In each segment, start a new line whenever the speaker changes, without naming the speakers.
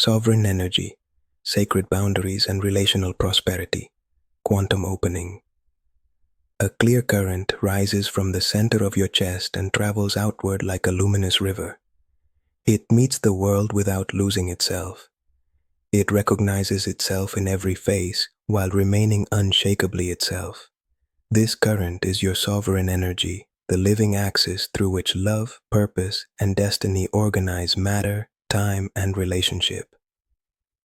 sovereign energy, sacred boundaries and relational prosperity, quantum opening. A clear current rises from the center of your chest and travels outward like a luminous river. It meets the world without losing itself. It recognizes itself in every face while remaining unshakably itself. This current is your sovereign energy, the living axis through which love, purpose, and destiny organize matter, time, and relationship.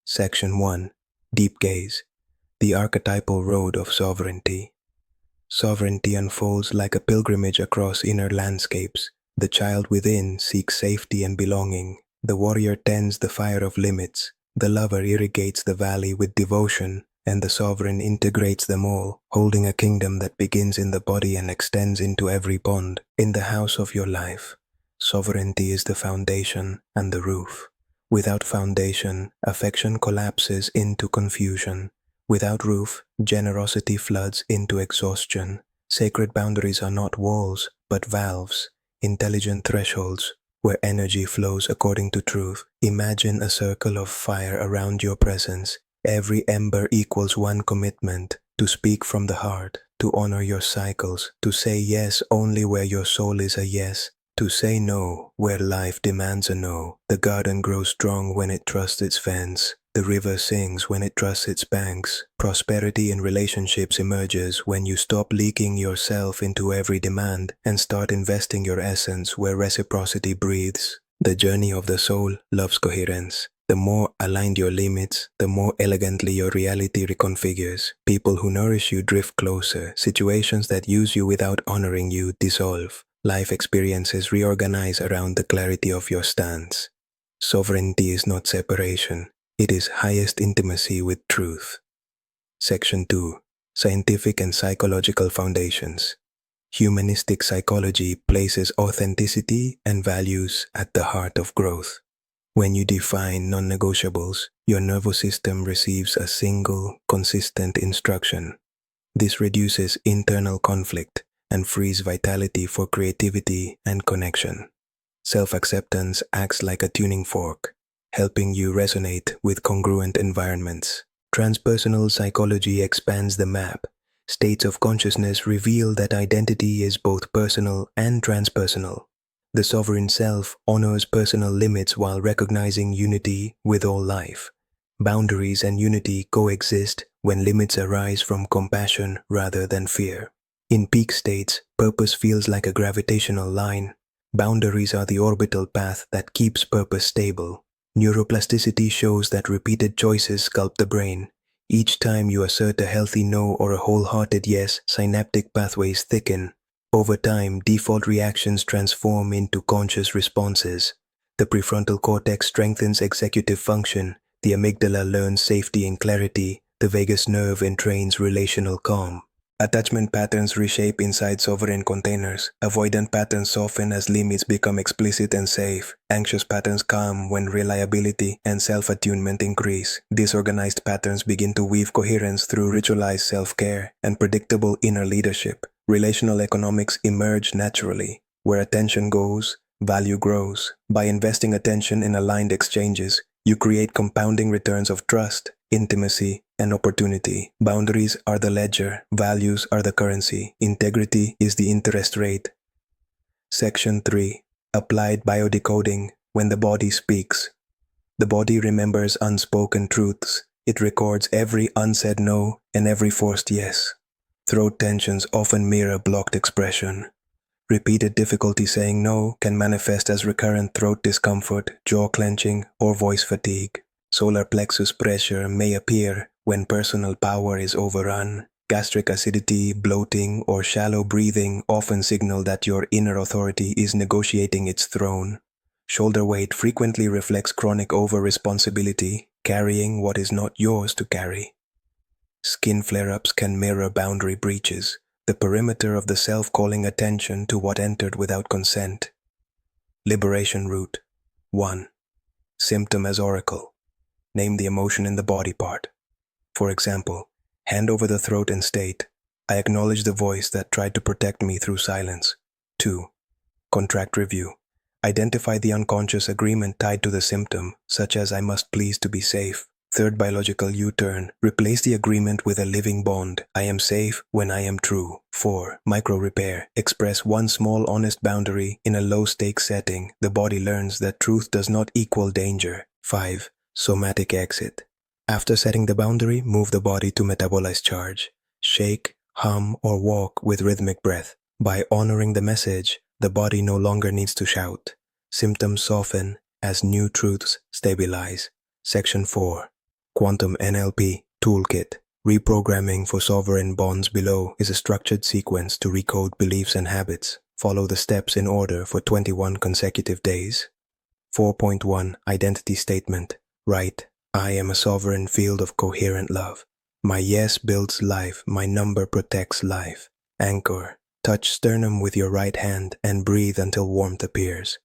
Section 1. Deep Gaze. The archetypal road of sovereignty. Sovereignty unfolds like a pilgrimage across inner landscapes. The child within seeks safety and belonging. The warrior tends the fire of limits. The lover irrigates the valley with devotion, and the sovereign integrates them all, holding a kingdom that begins in the body and extends into every bond. In the house of your life, sovereignty is the foundation and the roof. Without foundation, affection collapses into confusion. Without roof, generosity floods into exhaustion. Sacred boundaries are not walls, but valves, intelligent thresholds, where energy flows according to truth. Imagine a circle of fire around your presence. Every ember equals one commitment: to speak from the heart, to honor your cycles, to say yes only where your soul is a yes, to say no where life demands a no. The garden grows strong when it trusts its fence. The river sings when it trusts its banks. Prosperity in relationships emerges when you stop leaking yourself into every demand and start investing your essence where reciprocity breathes. The journey of the soul loves coherence. The more aligned your limits, the more elegantly your reality reconfigures. People who nourish you drift closer. Situations that use you without honoring you dissolve. Life experiences reorganize around the clarity of your stance. Sovereignty is not separation. It is highest intimacy with truth. Section 2. Scientific and Psychological Foundations. Humanistic psychology places authenticity and values at the heart of growth. When you define non-negotiables, your nervous system receives a single, consistent instruction. This reduces internal conflict and frees vitality for creativity and connection. Self-acceptance acts like a tuning fork, helping you resonate with congruent environments. Transpersonal psychology expands the map. States of consciousness reveal that identity is both personal and transpersonal. The sovereign self honors personal limits while recognizing unity with all life. Boundaries and unity coexist when limits arise from compassion rather than fear. In peak states, purpose feels like a gravitational line. Boundaries are the orbital path that keeps purpose stable. Neuroplasticity shows that repeated choices sculpt the brain. Each time you assert a healthy no or a wholehearted yes, synaptic pathways thicken. Over time, default reactions transform into conscious responses. The prefrontal cortex strengthens executive function. The amygdala learns safety and clarity. The vagus nerve entrains relational calm. Attachment patterns reshape inside sovereign containers. Avoidant patterns soften as limits become explicit and safe. Anxious patterns calm when reliability and self-attunement increase. Disorganized patterns begin to weave coherence through ritualized self-care and predictable inner leadership. Relational economics emerge naturally. Where attention goes, value grows. By investing attention in aligned exchanges, you create compounding returns of trust, intimacy, and opportunity. Boundaries are the ledger, values are the currency, integrity is the interest rate. Section 3. Applied biodecoding. When the body speaks. The body remembers unspoken truths. It records every unsaid no and every forced yes. Throat tensions often mirror blocked expression. Repeated difficulty saying no can manifest as recurrent throat discomfort, jaw clenching, or voice fatigue. Solar plexus pressure may appear when personal power is overrun. Gastric acidity, bloating, or shallow breathing often signal that your inner authority is negotiating its throne. Shoulder weight frequently reflects chronic over-responsibility, carrying what is not yours to carry. Skin flare-ups can mirror boundary breaches, the perimeter of the self calling attention to what entered without consent. Liberation route. 1. Symptom as oracle. Name the emotion in the body part. For example, hand over the throat and state, I acknowledge the voice that tried to protect me through silence. 2. Contract review. Identify the unconscious agreement tied to the symptom, such as I must please to be safe. Third biological U-turn. Replace the agreement with a living bond. I am safe when I am true. 4. Micro repair. Express one small honest boundary in a low-stakes setting. The body learns that truth does not equal danger. 5. Somatic exit. After setting the boundary, move the body to metabolize charge. Shake, hum, or walk with rhythmic breath. By honoring the message, the body no longer needs to shout. Symptoms soften as new truths stabilize. Section 4. Quantum NLP Toolkit. Reprogramming for sovereign bonds below is a structured sequence to recode beliefs and habits. Follow the steps in order for 21 consecutive days. 4.1 Identity Statement. Write, I am a sovereign field of coherent love. My yes builds life, my number protects life. Anchor. Touch sternum with your right hand and breathe until warmth appears.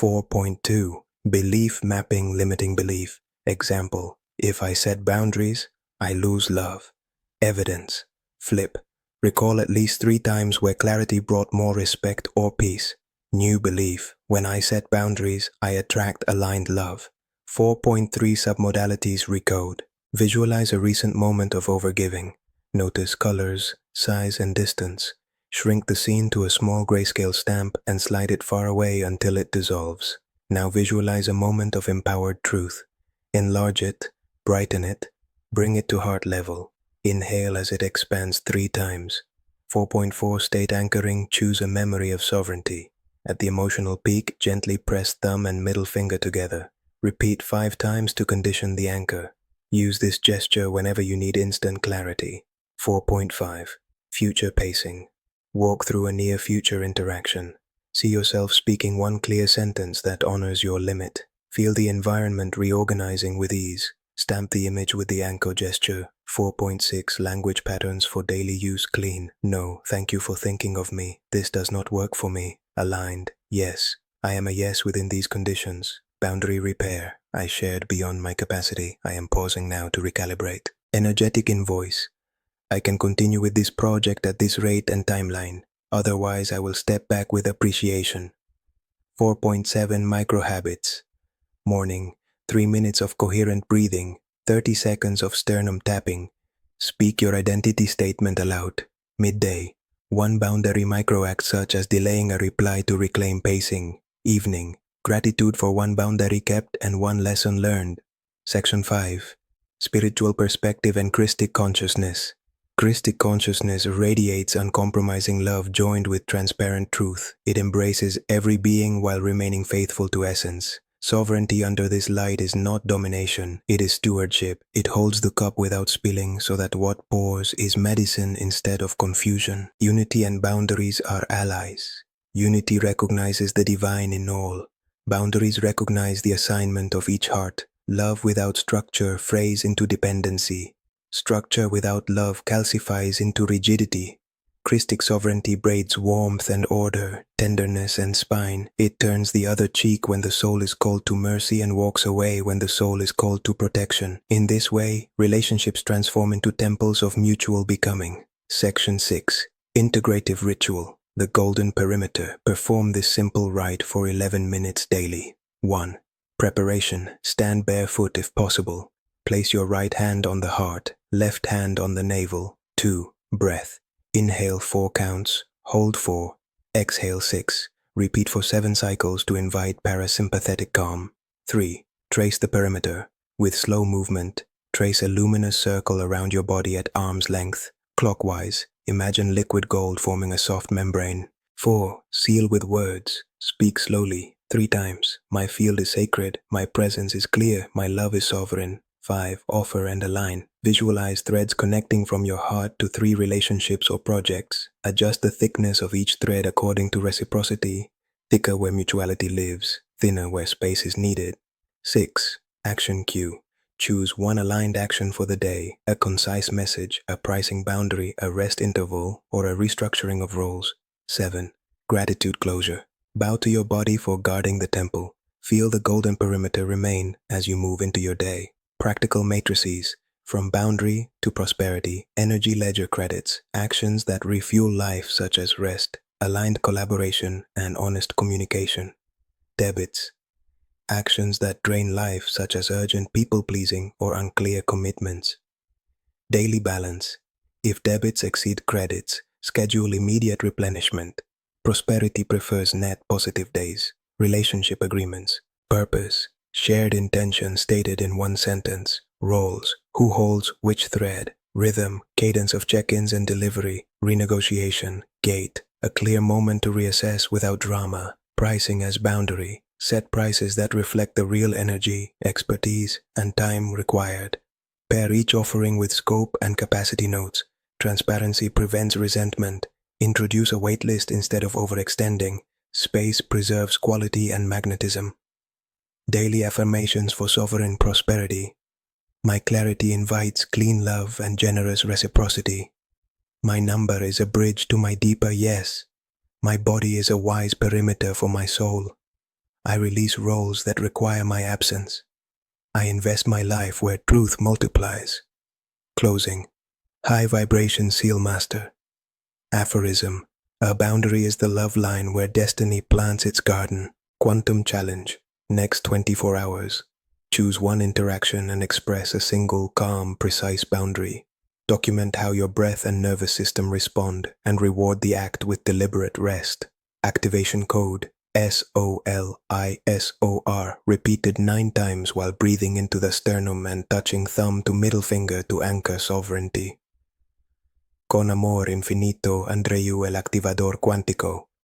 4.2 Belief Mapping Limiting Belief. Example, if I set boundaries, I lose love. Evidence. Flip. Recall at least 3 times where clarity brought more respect or peace. New belief. When I set boundaries, I attract aligned love. 4.3 Submodalities Recode. Visualize a recent moment of overgiving. Notice colors, size, and distance. Shrink the scene to a small grayscale stamp and slide it far away until it dissolves. Now visualize a moment of empowered truth. Enlarge it, brighten it, bring it to heart level. Inhale as it expands 3 times. 4.4 State Anchoring. Choose a memory of sovereignty. At the emotional peak, gently press thumb and middle finger together. Repeat 5 times to condition the anchor. Use this gesture whenever you need instant clarity. 4.5 Future Pacing. Walk through a near-future interaction. See yourself speaking one clear sentence that honors your limit. Feel the environment reorganizing with ease. Stamp the image with the anchor gesture. 4.6 Language Patterns for Daily Use. Clean. No, thank you for thinking of me. This does not work for me. Aligned. Yes, I am a yes within these conditions. Boundary repair. I shared beyond my capacity. I am pausing now to recalibrate. Energetic in voice. I can continue with this project at this rate and timeline. Otherwise, I will step back with appreciation. 4.7 Micro Habits. Morning. 3 minutes of coherent breathing. 30 seconds of sternum tapping. Speak your identity statement aloud. Midday. 1 boundary microact such as delaying a reply to reclaim pacing. Evening. Gratitude for 1 boundary kept and 1 lesson learned. Section 5. Spiritual Perspective and Christic Consciousness. Christic consciousness radiates uncompromising love joined with transparent truth. It embraces every being while remaining faithful to essence. Sovereignty under this light is not domination, it is stewardship. It holds the cup without spilling so that what pours is medicine instead of confusion. Unity and boundaries are allies. Unity recognizes the divine in all. Boundaries recognize the assignment of each heart. Love without structure frays into dependency. Structure without love calcifies into rigidity. Christic sovereignty braids warmth and order, tenderness and spine. It turns the other cheek when the soul is called to mercy and walks away when the soul is called to protection. In this way, relationships transform into temples of mutual becoming. Section 6. Integrative Ritual. The Golden Perimeter. Perform this simple rite for 11 minutes daily. 1. Preparation. Stand barefoot if possible. Place your right hand on the heart, left hand on the navel. 2. Breath. Inhale 4 counts, hold 4, exhale 6. Repeat for 7 cycles to invite parasympathetic calm. 3. Trace the perimeter. With slow movement, trace a luminous circle around your body at arm's length. Clockwise, imagine liquid gold forming a soft membrane. 4. Seal with words. Speak slowly, 3 times. My field is sacred, my presence is clear, my love is sovereign. 5. Offer and align. Visualize threads connecting from your heart to 3 relationships or projects. Adjust the thickness of each thread according to reciprocity. Thicker where mutuality lives, thinner where space is needed. 6. Action cue. Choose 1 aligned action for the day, a concise message, a pricing boundary, a rest interval, or a restructuring of roles. 7. Gratitude closure. Bow to your body for guarding the temple. Feel the golden perimeter remain as you move into your day. Practical matrices. From boundary to prosperity, energy ledger credits, actions that refuel life such as rest, aligned collaboration, and honest communication. Debits. Actions that drain life, such as urgent people-pleasing or unclear commitments. Daily balance. If debits exceed credits, schedule immediate replenishment. Prosperity prefers net positive days. Relationship agreements. Purpose. Shared intention stated in one sentence. Roles. Who holds which thread. Rhythm. Cadence of check-ins and delivery. Renegotiation. Gate. A clear moment to reassess without drama. Pricing as boundary. Set prices that reflect the real energy, expertise, and time required. Pair each offering with scope and capacity notes. Transparency prevents resentment. Introduce a waitlist instead of overextending. Space preserves quality and magnetism. Daily affirmations for sovereign prosperity. My clarity invites clean love and generous reciprocity. My number is a bridge to my deeper yes. My body is a wise perimeter for my soul. I release roles that require my absence. I invest my life where truth multiplies. Closing. High vibration seal master. Aphorism. A boundary is the love line where destiny plants its garden. Quantum challenge. Next 24 hours. Choose one interaction and express a single, calm, precise boundary. Document how your breath and nervous system respond and reward the act with deliberate rest. Activation code. SOLISOR, repeated 9 times while breathing into the sternum and touching thumb to middle finger to anchor sovereignty. Con amor infinito, Andreu el activador cuántico.